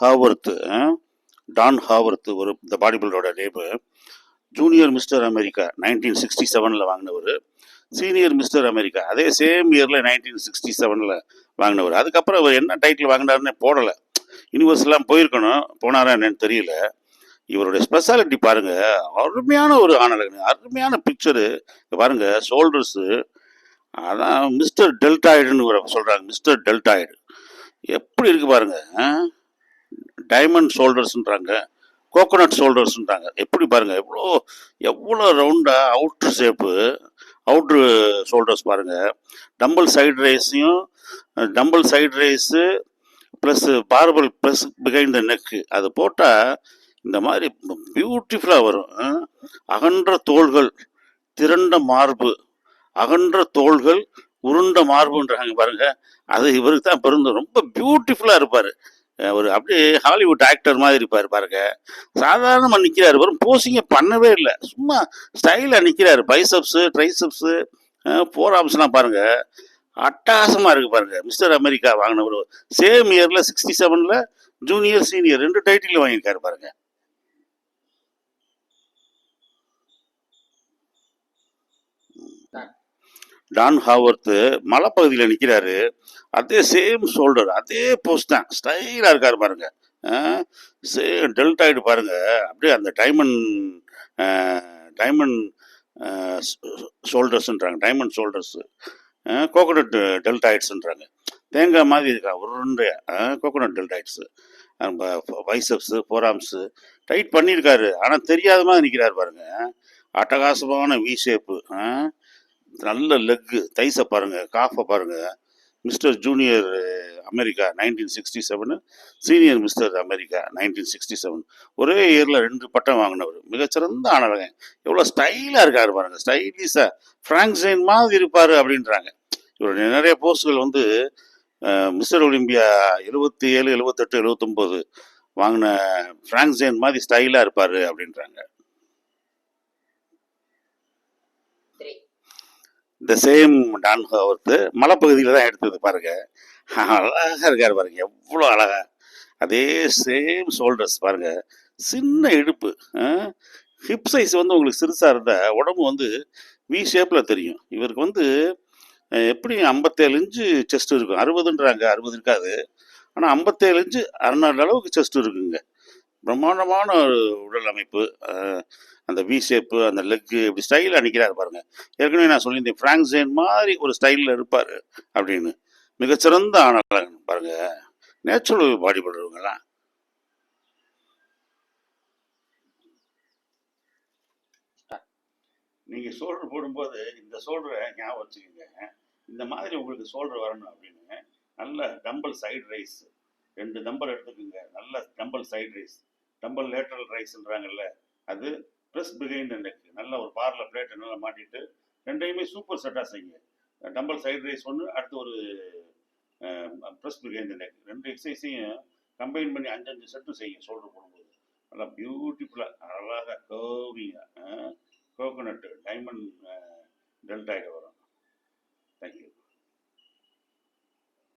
ஹாவர்த். Don Howarth ஒரு இந்த body பில்டரோட நேமு. ஜூனியர் மிஸ்டர் அமெரிக்கா 1967 வாங்கினவர். சீனியர் மிஸ்டர் அமெரிக்கா அதே சேம் இயரில் 1967 வாங்கினவர். அதுக்கப்புறம் அவர் என்ன டைட்டில் வாங்கினாருன்னே போடலை. யூனிவர்ஸ்லாம் போயிருக்கணும், போனாரா என்னன்னு தெரியல. இவருடைய ஸ்பெஷாலிட்டி பாருங்க, அருமையான ஒரு ஆணழகன், அருமையான பிக்சரு பாருங்க. ஷோல்டர்ஸு அதான் மிஸ்டர் டெல்டாய்டுன்னு சொல்றாங்க. மிஸ்டர் டெல்டாய்டு எப்படி இருக்கு பாருங்க. டைமண்ட் ஷோல்டர்ஸ்ன்றாங்க, கோகோனட் ஷோல்டர்ஸ்ன்றாங்க. எப்படி பாருங்க, எவ்வளோ ரவுண்டாக அவுட்ரு ஷேப்பு, அவுட்ரு ஷோல்டர்ஸ் பாருங்க. டம்பிள் சைடு ரேஸையும் dumbbell side raise plus barbell plus behind the neck அது போட்டால் இந்த மாதிரி பியூட்டிஃபுல்லாக வரும். அகன்ற தோள்கள், திரண்ட மார்பு, அகன்ற தோள்கள், உருண்ட மார்புன்றாங்க பாருங்க. அது இவருக்கு தான் பொருந்தும். ரொம்ப பியூட்டிஃபுல்லாக இருப்பார். ஒரு அப்படியே ஹாலிவுட் ஆக்டர் மாதிரி இருப்பார் பாருங்க. சாதாரணமாக நிற்கிறாரு, வரும் போஸிங்க பண்ணவே இல்லை, சும்மா ஸ்டைலாக நிற்கிறாரு. பைசப்ஸு, ட்ரைசப்ஸு, ஃபோர் ஆர்ம்ஸ்லாம் பாருங்க, அட்டகாசமாக இருக்கு பாருங்க. மிஸ்டர் அமெரிக்கா வாங்கினவர் சேம் இயரில் 67 ஜூனியர் சீனியர் 2 டைட்டில் வாங்கியிருக்காரு பாருங்க. டான் ஹாவர்த் மலைப்பகுதியில் நிற்கிறாரு, அதே சேம் ஷோல்டர், அதே போஸ்ட் தான், ஸ்டைலாக இருக்காரு பாருங்க. சேம் டெல்டாய்டு பாருங்க, அப்படியே அந்த டைமண்ட் ஷோல்டர்ஸ்ன்றாங்க, டைமண்ட் ஷோல்டர்ஸ், கோகோனட் டெல்டாய்ட்ஸ்ன்றாங்க. தேங்காய் மாதிரி இருக்கா உருண்டையா, கோகோனட் டெல்டாய்ட்ஸு. பைசப்ஸு, ஃபோராம்ஸு டைட் பண்ணியிருக்காரு, ஆனால் தெரியாத மாதிரி நிற்கிறாரு பாருங்க. அட்டகாசமான வி ஷேப்பு, நல்ல லெக்கு, தைஸை பாருங்க, காஃபை பாருங்க. Mister junior America 1967, senior mister America 1967. ஒரே இயரில் 2 பட்டம் வாங்கினவர். மிகச்சிறந்த ஆணழகன். எவ்வளோ ஸ்டைலாக இருக்காரு பாருங்க, ஸ்டைலிஷாக ஃப்ராங்க் ஜெயின் மாதிரி இருப்பார் அப்படின்றாங்க. இவருடைய நிறைய போஸ்ட்கள் வந்து மிஸ்டர் ஒலிம்பியா 77, 78, 79 வாங்கின ஃப்ராங்க் ஜெயின் மாதிரி ஸ்டைலாக இருப்பார் அப்படின்றாங்க. இந்த சேம் டான் ஹாவர்த் மலைப்பகுதியில் தான் எடுத்தது பாருங்க. அழகாக இருக்கார் பாருங்க, எவ்வளோ அழகா. அதே சேம் ஷோல்டர்ஸ் பாருங்க, சின்ன இடுப்பு, ஹிப் சைஸ் வந்து உங்களுக்கு சிறுசாக இருந்தால் உடம்பு வந்து வி ஷேப்பில் தெரியும். இவருக்கு வந்து எப்படி 57 இன்ச்சு செஸ்ட் இருக்கும். 60ன்றாங்க, 60 இருக்காது, ஆனால் 57 இன்ச்சு 600 அளவுக்கு செஸ்ட் இருக்குங்க. பிரம்மாண்டமான ஒரு உடல் அமைப்பு, அந்த வி ஷேப்பு, அந்த லெக்கு, இப்படி ஸ்டைலாக நிற்கிறாரு பாருங்க. ஏற்கனவே நான் சொல்லியிருந்தேன், ஃப்ராங்க் ஜெயின் மாதிரி ஒரு ஸ்டைலில் இருப்பார் அப்படின்னு. மிகச்சிறந்த ஆணழகன் பாருங்க, நேச்சுரல் பாடி பில்டருங்கெல்லாம். நீங்கள் ஷோல்டர் போடும்போது இந்த ஷோல்டரை ஞாபகம் வச்சுக்கோங்க. இந்த மாதிரி உங்களுக்கு ஷோல்டர் வரணும் அப்படின்னு நல்ல டம்பிள் சைடு ரைஸ் 2 டம்பல் எடுத்துக்கோங்க. நல்ல dumbbell side raise, dumbbell lateral ரைஸ்ன்றாங்கல்ல அது, ப்ளஸ் பிஹைண்ட் நெக், நல்ல ஒரு பார்ல பிளேட்டை நல்லா மாட்டிட்டு 2யுமே சூப்பர் செட்டாக செய்யுங்க. டம்பிள் சைடு ரைஸ் ஒன்று, அடுத்து ஒரு ப்ளஸ் பிஹைண்ட் நெக், 2 எக்ஸசைஸையும் கம்பைன் பண்ணி 5 செட்டு செய்யுங்க. ஷோல்டர் போடும்போது நல்லா பியூட்டிஃபுல்லாக அழகாக கர்விங்காக கோகோனட் டைமண்ட் டெல்டாய்டு வரும். தேங்க்யூ.